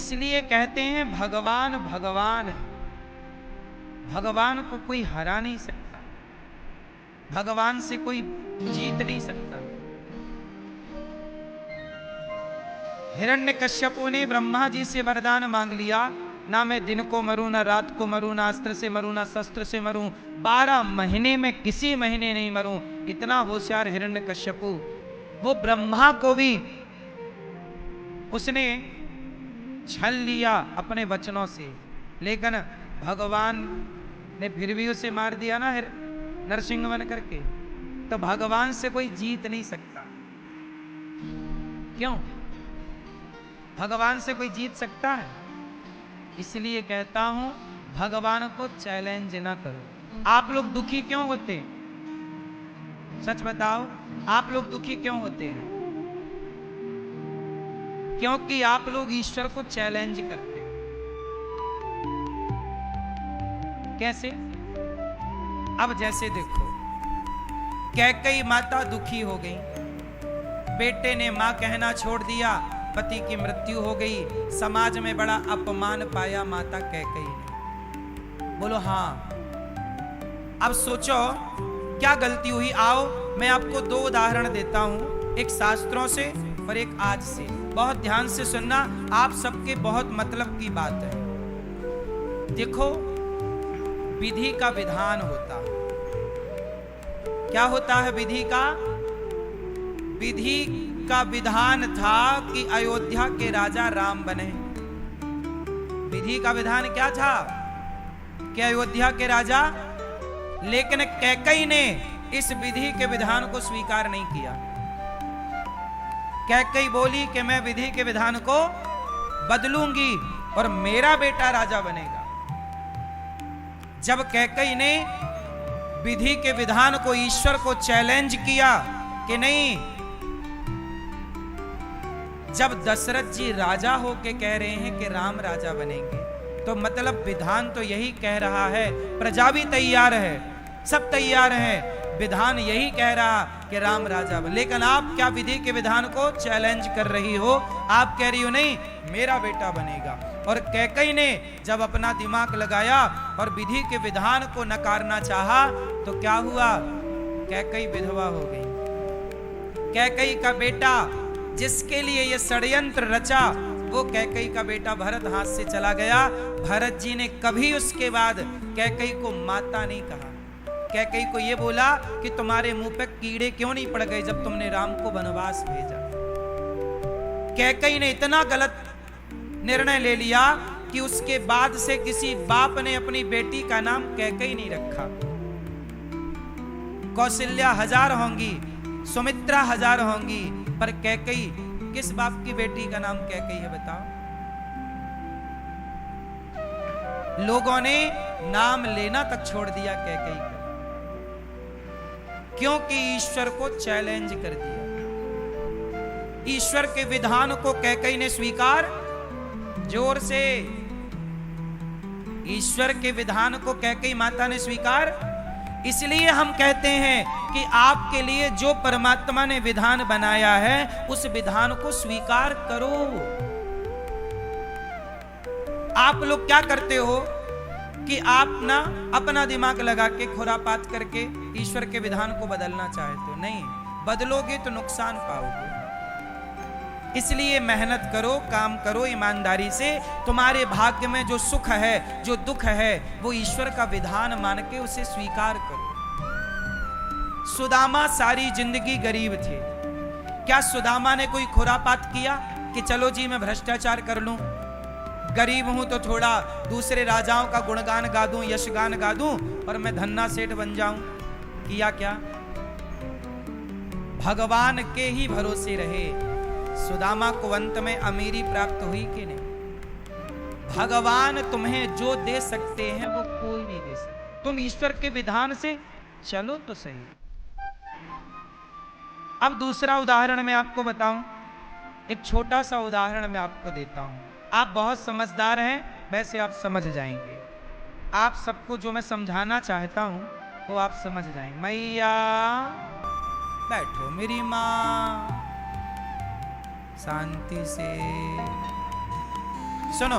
इसलिए कहते हैं भगवान भगवान है। भगवान को कोई हरा नहीं सकता, भगवान से कोई जीत नहीं सकता। हिरण्यकश्यपु ने ब्रह्मा जी से वरदान मांग लिया, ना मैं दिन को मरूं, ना रात को मरूं, ना अस्त्र से मरूं, ना शस्त्र से मरूं, 12 महीने में किसी महीने नहीं मरूं। इतना होशियार हिरण्यकश्यपु, वो ब्रह्मा को भी उसने छल लिया अपने वचनों से, लेकिन भगवान ने फिर भी उसे मार दिया ना नरसिंह बन करके। तो भगवान से कोई जीत नहीं सकता। क्यों? भगवान से कोई जीत सकता है? इसलिए कहता हूं भगवान को चैलेंज ना करो। आप लोग दुखी क्यों होते हैं? सच बताओ, आप लोग दुखी क्यों होते हैं? क्योंकि आप लोग ईश्वर को चैलेंज करते हैं। कैसे? अब जैसे देखो, कैकेयी माता दुखी हो गई, बेटे ने मां कहना छोड़ दिया, पति की मृत्यु हो गई, समाज में बड़ा अपमान पाया माता कैकेयी ने। बोलो हाँ। अब सोचो क्या गलती हुई। आओ मैं आपको 2 उदाहरण देता हूं, एक शास्त्रों से और एक आज से। बहुत ध्यान से सुनना, आप सबके बहुत मतलब की बात है। देखो, विधि का विधान होता है। क्या होता है विधि का? विधि का विधान था कि अयोध्या के राजा राम बने। विधि का विधान क्या था? कि अयोध्या के राजा। लेकिन कैकेयी ने इस विधि के विधान को स्वीकार नहीं किया। कैकेयी बोली कि मैं विधि के विधान को बदलूंगी और मेरा बेटा राजा बनेगा। जब कैकेयी ने विधि के विधान को, ईश्वर को चैलेंज किया कि नहीं, जब दशरथ जी राजा होके कह रहे हैं कि राम राजा बनेंगे, तो मतलब विधान तो यही कह रहा है, प्रजा भी तैयार है, सब तैयार हैं, विधान यही कह रहा कि राम राजा बने। लेकिन आप क्या विधि के विधान को चैलेंज कर रही हो? आप कह रही हो नहीं, मेरा बेटा बनेगा। और कैकेयी ने जब अपना दिमाग लगाया और विधि के विधान को नकारना चाहा, तो क्या हुआ? कैकेयी विधवा हो गई। कैकेयी का बेटा, जिसके लिए ये षड्यंत्र रचा, वो कैकेयी का बेटा भरत हाथ से चला गया। भरत जी ने कभी उसके बाद कैकेयी को माता नहीं कहा। कैकेयी को ये बोला कि तुम्हारे मुंह पे कीड़े क्यों नहीं पड़ गए जब तुमने राम को वनवास भेजा। कैकेयी ने इतना गलत निर्णय ले लिया कि उसके बाद से किसी बाप ने अपनी बेटी का नाम कैकेयी नहीं रखा। कौशल्या 1000 होंगी, सुमित्रा 1000 होंगी, पर कैकेयी, किस बाप की बेटी का नाम कैकेयी है बताओ? लोगों ने नाम लेना तक छोड़ दिया कैकेयी का, क्योंकि ईश्वर को चैलेंज कर दिया। ईश्वर के विधान को कैकेयी ने स्वीकार, जोर से, ईश्वर के विधान को कैकेयी माता ने स्वीकार। इसलिए हम कहते हैं कि आपके लिए जो परमात्मा ने विधान बनाया है, उस विधान को स्वीकार करो। आप लोग क्या करते हो कि आप ना अपना दिमाग लगा के खुरापात करके ईश्वर के विधान को बदलना चाहते हो। नहीं, बदलोगे तो नुकसान पाओगे। इसलिए मेहनत करो, काम करो ईमानदारी से। तुम्हारे भाग्य में जो सुख है, जो दुख है, वो ईश्वर का विधान मान के उसे स्वीकार करो। सुदामा सारी जिंदगी गरीब थे। क्या सुदामा ने कोई खुरापात किया कि चलो जी मैं भ्रष्टाचार कर लूं, गरीब हूं तो थोड़ा दूसरे राजाओं का गुणगान गा दूं, यशगान गा दूं और मैं धन्ना सेठ बन जाऊं? किया क्या? भगवान के ही भरोसे रहे। सुदामा को अंत में अमीरी प्राप्त हुई कि नहीं? भगवान तुम्हें जो दे सकते हैं वो कोई नहीं दे सकता। तुम ईश्वर के विधान से चलो तो सही। अब दूसरा उदाहरण मैं आपको बताऊं, एक छोटा सा उदाहरण मैं आपको देता हूं। आप बहुत समझदार हैं, वैसे आप समझ जाएंगे। आप सबको जो मैं समझाना चाहता हूं वो आप समझ जाएंगे। मैया बैठो मेरी माँ, शांति से सुनो,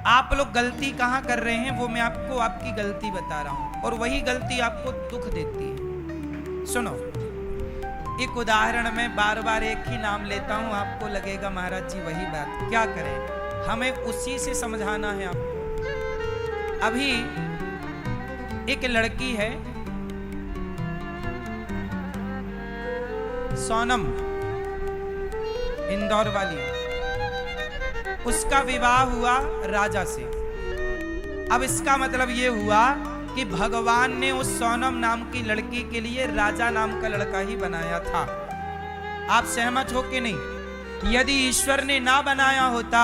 आप लोग गलती कहां कर रहे हैं वो मैं आपको आपकी गलती बता रहा हूं, और वही गलती आपको दुख देती है। सुनो, एक उदाहरण में बार बार एक ही नाम लेता हूं, आपको लगेगा महाराज जी वही बात, क्या करें, हमें उसी से समझाना है आपको। अभी एक लड़की है सोनम, इंदौर वाली, उसका विवाह हुआ राजा से। अब इसका मतलब ये हुआ कि भगवान ने उस सोनम नाम की लड़की के लिए राजा नाम का लड़का ही बनाया था। आप सहमत हो कि नहीं? यदि ईश्वर ने ना बनाया होता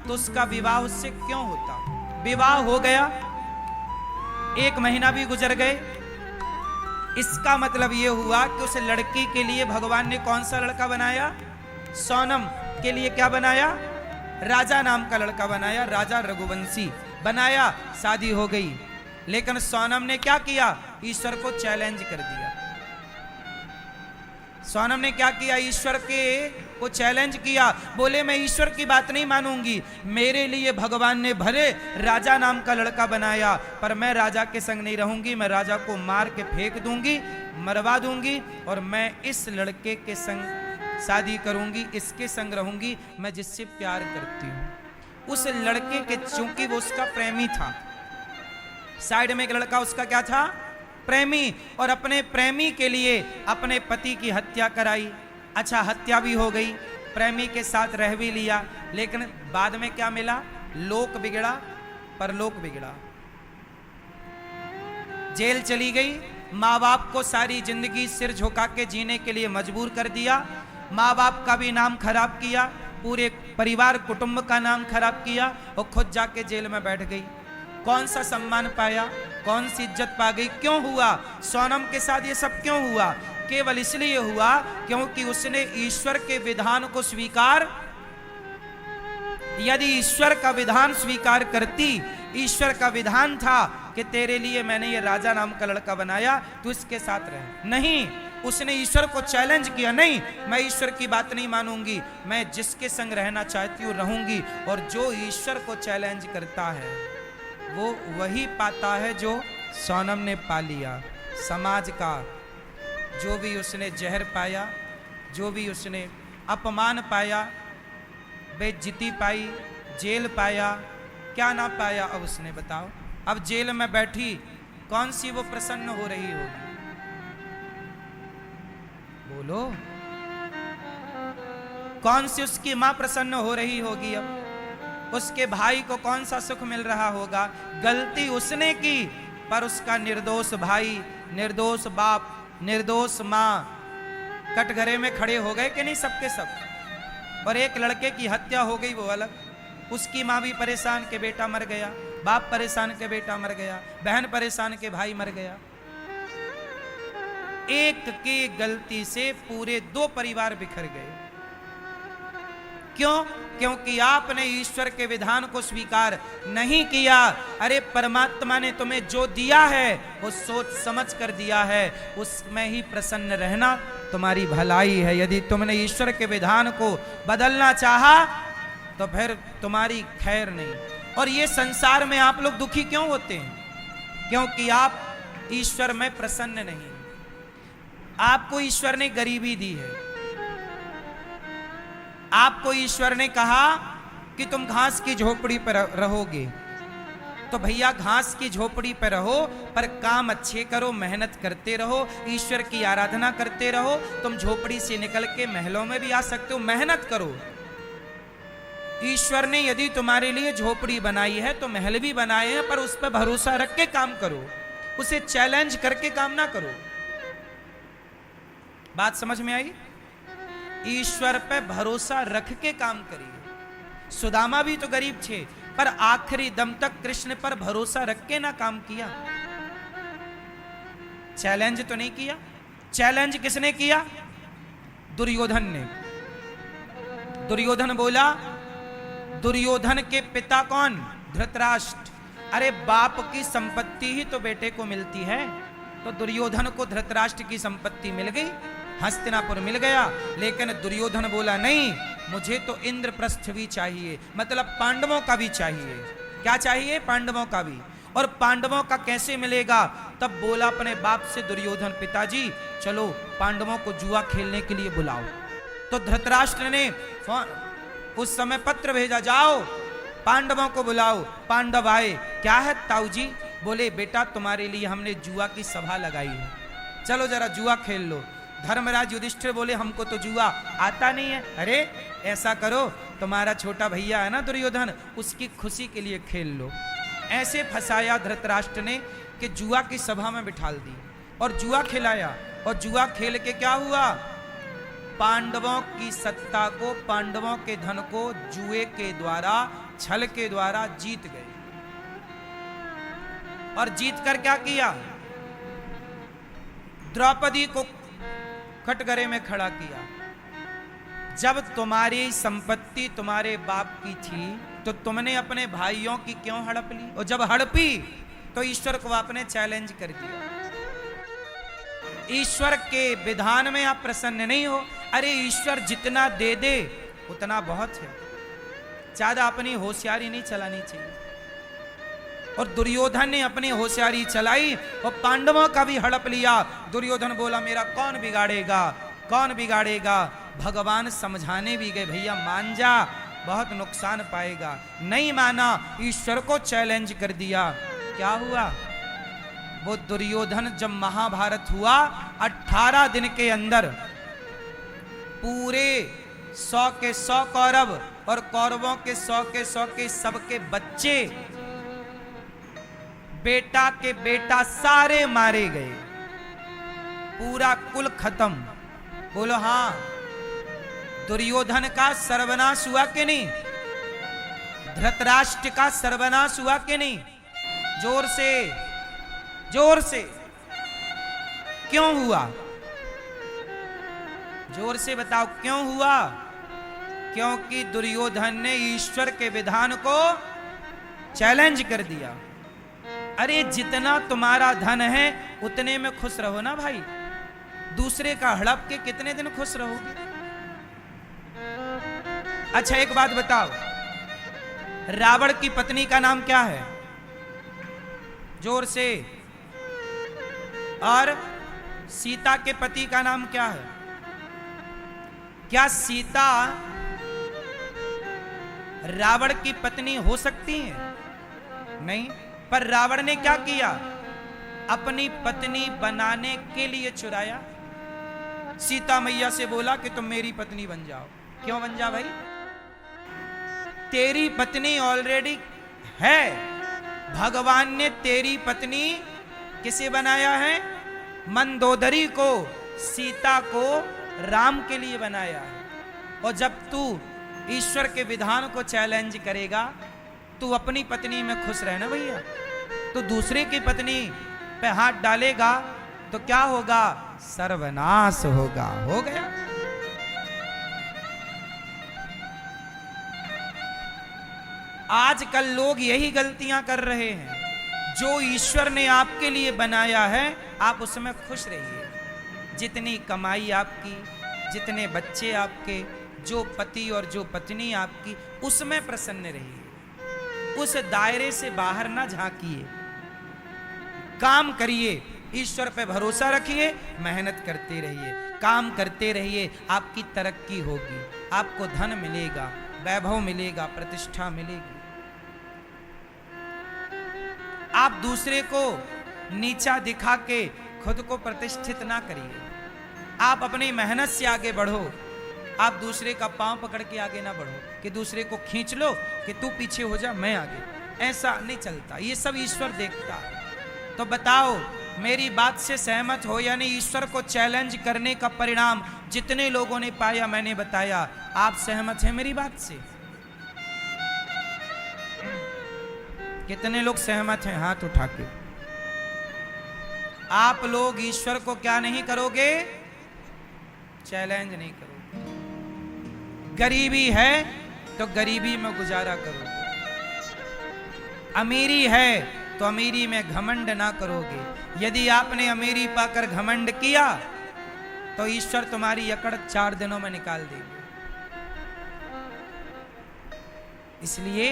तो उसका विवाह उससे क्यों होता? विवाह हो गया, 1 महीना भी गुजर गए, इसका मतलब यह हुआ कि उस लड़की के लिए भगवान ने कौन सा लड़का बनाया? सोनम के लिए क्या बनाया? राजा नाम का लड़का बनाया, राजा रघुवंशी बनाया, शादी हो गई। लेकिन सोनम ने क्या किया? ईश्वर को चैलेंज कर दिया। सोनम ने क्या किया? ईश्वर को चैलेंज किया, बोले मैं ईश्वर की बात नहीं मानूंगी, मेरे लिए भगवान ने भले राजा नाम का लड़का बनाया, पर मैं राजा के संग नहीं रहूंगी, मैं राजा को मार के फेंक दूंगी, मरवा दूंगी, और मैं इस लड़के के संग शादी करूंगी, इसके संग रहूंगी, मैं जिससे प्यार करती हूं। उस लड़के के, चूंकि वो उसका प्रेमी था, साइड में एक लड़का उसका क्या था? प्रेमी, और अपने प्रेमी के लिए अपने पति की हत्या कराई। अच्छा, हत्या भी हो गई, प्रेमी के साथ रह भी लिया, लेकिन बाद में क्या मिला? लोक बिगड़ा, परलोक बिगड़ा। जेल चली गई, माँ बाप को सारी जिंदगी सिर झुका के जीने के लिए मजबूर कर दिया, माँ बाप का भी नाम खराब किया, पूरे परिवार कुटुंब का नाम खराब किया, और खुद जाके जेल में बैठ गई। कौन सा सम्मान पाया? कौन सी इज्जत पा गई? क्यों हुआ? सोनम के साथ ये सब क्यों हुआ? केवल इसलिए हुआ क्योंकि उसने ईश्वर के विधान को स्वीकार, यदि ईश्वर का विधान स्वीकार करती, ईश्वर का विधान था कि तेरे लिए मैंने ये राजा नाम का लड़का बनाया, तू इसके साथ रहे, नहीं, उसने ईश्वर को चैलेंज किया, नहीं, मैं ईश्वर की बात नहीं मानूंगी, मैं जिसके संग रहना चाहती हूँ रहूंगी। और जो ईश्वर को चैलेंज करता है वो वही पाता है जो सोनम ने पा लिया। समाज का जो भी उसने जहर पाया, जो भी उसने अपमान पाया, बेइज्जती पाई, जेल पाया, क्या ना पाया अब उसने, बताओ। अब जेल में बैठी कौन सी वो प्रसन्न हो रही होगी? बोलो, कौन सी उसकी मां प्रसन्न हो रही होगी? अब उसके भाई को कौन सा सुख मिल रहा होगा? गलती उसने की, पर उसका निर्दोष भाई, निर्दोष बाप, निर्दोष मां कटघरे में खड़े हो गए कि नहीं? सबके सब। और एक लड़के की हत्या हो गई, वो अलग, उसकी मां भी परेशान के बेटा मर गया, बाप परेशान के बेटा मर गया, बहन परेशान के भाई मर गया। एक की गलती से पूरे 2 परिवार बिखर गए। क्यों? क्योंकि आपने ईश्वर के विधान को स्वीकार नहीं किया। अरे परमात्मा ने तुम्हें जो दिया है वो सोच समझ कर दिया है, उसमें ही प्रसन्न रहना तुम्हारी भलाई है। यदि तुमने ईश्वर के विधान को बदलना चाहा तो फिर तुम्हारी खैर नहीं। और ये संसार में आप लोग दुखी क्यों होते हैं? क्योंकि आप ईश्वर में प्रसन्न नहीं। आपको ईश्वर ने गरीबी दी है, आपको ईश्वर ने कहा कि तुम घास की झोपड़ी पर रहोगे, तो भैया घास की झोपड़ी पर रहो, पर काम अच्छे करो, मेहनत करते रहो, ईश्वर की आराधना करते रहो। तुम झोपड़ी से निकल के महलों में भी आ सकते हो, मेहनत करो। ईश्वर ने यदि तुम्हारे लिए झोपड़ी बनाई है तो महल भी बनाए हैं, पर उस पर भरोसा रख के काम करो, उसे चैलेंज करके काम ना करो। बात समझ में आई? ईश्वर पे भरोसा रख के काम करिए। सुदामा भी तो गरीब थे, पर आखिरी दम तक कृष्ण पर भरोसा रख के ना काम किया। चैलेंज तो नहीं किया। चैलेंज किसने किया? दुर्योधन ने। दुर्योधन बोला, दुर्योधन के पिता कौन? धृतराष्ट्र। अरे बाप की संपत्ति ही तो बेटे को मिलती है, तो दुर्योधन को धृतराष्ट्र की संपत्ति मिल गई, हस्तिनापुर मिल गया। लेकिन दुर्योधन बोला नहीं, मुझे तो इंद्रप्रस्थ भी चाहिए, मतलब पांडवों का भी चाहिए। क्या चाहिए? पांडवों का भी। और पांडवों का कैसे मिलेगा? तब बोला अपने बाप से दुर्योधन, पिताजी चलो पांडवों को जुआ खेलने के लिए बुलाओ। तो धृतराष्ट्र ने उस समय पत्र भेजा, जाओ पांडवों को बुलाओ। पांडव आए। क्या है ताऊ जी? बोले बेटा तुम्हारे लिए हमने जुआ की सभा लगाई है, चलो जरा जुआ खेल लो। धर्मराज युधिष्ठिर बोले हमको तो जुआ आता नहीं है। अरे ऐसा करो, तुम्हारा छोटा भैया है ना दुर्योधन, उसकी खुशी के लिए खेल लो। ऐसे फंसाया धृतराष्ट्र ने कि जुआ की सभा में बिठाल दी और जुआ खिलाया। और जुआ खेल के क्या हुआ? पांडवों की सत्ता को, पांडवों के धन को जुए के द्वारा, छल के द्वारा जीत गए। और जीत कर क्या किया? द्रौपदी को कटघरे में खड़ा किया। जब तुम्हारी संपत्ति तुम्हारे बाप की थी तो तुमने अपने भाइयों की क्यों हड़प ली? और जब हड़पी तो ईश्वर को आपने चैलेंज कर दिया। ईश्वर के विधान में आप प्रसन्न नहीं हो। अरे ईश्वर जितना दे दे उतना बहुत है, ज्यादा अपनी होशियारी नहीं चलानी चाहिए। और दुर्योधन ने अपनी होशियारी चलाई और पांडवों का भी हड़प लिया। दुर्योधन बोला मेरा कौन बिगाड़ेगा, कौन बिगाड़ेगा। भगवान समझाने भी गए, भैया मान जा, बहुत नुकसान पाएगा। नहीं माना, ईश्वर को चैलेंज कर दिया। क्या हुआ? वो दुर्योधन जब महाभारत हुआ 18 दिन के अंदर पूरे 100 के 100 कौरव और कौरवों के 100 के 100 के सबके बच्चे, बेटा के बेटा सारे मारे गए, पूरा कुल खत्म। बोलो हाँ, दुर्योधन का सर्वनाश हुआ कि नहीं? धृतराष्ट्र का सर्वनाश हुआ कि नहीं? जोर से, जोर से। क्यों हुआ? जोर से बताओ क्यों हुआ? क्योंकि दुर्योधन ने ईश्वर के विधान को चैलेंज कर दिया। अरे जितना तुम्हारा धन है उतने में खुश रहो ना भाई, दूसरे का हड़प के कितने दिन खुश रहोगे? अच्छा एक बात बताओ, रावण की पत्नी का नाम क्या है? जोर से। और सीता के पति का नाम क्या है? क्या सीता रावण की पत्नी हो सकती है? नहीं। पर रावण ने क्या किया? अपनी पत्नी बनाने के लिए चुराया। सीता मैया से बोला कि तुम मेरी पत्नी बन जाओ। क्यों बन जा भाई? तेरी पत्नी ऑलरेडी है। भगवान ने तेरी पत्नी किसे बनाया है? मंदोदरी को, सीता को राम के लिए बनाया है। और जब तू ईश्वर के विधान को चैलेंज करेगा, तू अपनी पत्नी में खुश रहना भैया। तो दूसरे की पत्नी पे हाथ डालेगा तो क्या होगा? सर्वनाश होगा। हो गया। आजकल लोग यही गलतियां कर रहे हैं। जो ईश्वर ने आपके लिए बनाया है आप उसमें खुश रहिए। जितनी कमाई आपकी, जितने बच्चे आपके, जो पति और जो पत्नी आपकी, उसमें प्रसन्न रहिए। उस दायरे से बाहर ना झांकिए। काम करिए, ईश्वर पे भरोसा रखिए, मेहनत करते रहिए, काम करते रहिए। आपकी तरक्की होगी, आपको धन मिलेगा, वैभव मिलेगा, प्रतिष्ठा मिलेगी। आप दूसरे को नीचा दिखा के खुद को प्रतिष्ठित ना करिए। आप अपनी मेहनत से आगे बढ़ो। आप दूसरे का पांव पकड़ के आगे ना बढ़ो कि दूसरे को खींच लो कि तू पीछे हो जा मैं आगे। ऐसा नहीं चलता, ये सब ईश्वर देखता है। तो बताओ मेरी बात से सहमत हो या नहीं? ईश्वर को चैलेंज करने का परिणाम जितने लोगों ने पाया मैंने बताया। आप सहमत हैं मेरी बात से? कितने लोग सहमत हैं? हाथ उठा के। आप लोग ईश्वर को क्या नहीं करोगे? चैलेंज नहीं करोगे। गरीबी है तो गरीबी में गुजारा करोगे, अमीरी है तो अमीरी में घमंड ना करोगे। यदि आपने अमीरी पाकर घमंड किया तो ईश्वर तुम्हारी अकड़ 4 दिनों में निकाल देंगे। इसलिए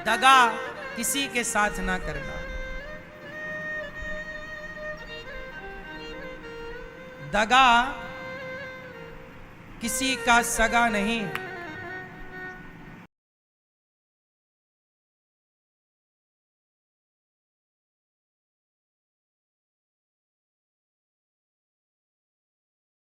दगा किसी के साथ ना करना। दगा किसी का सगा नहीं,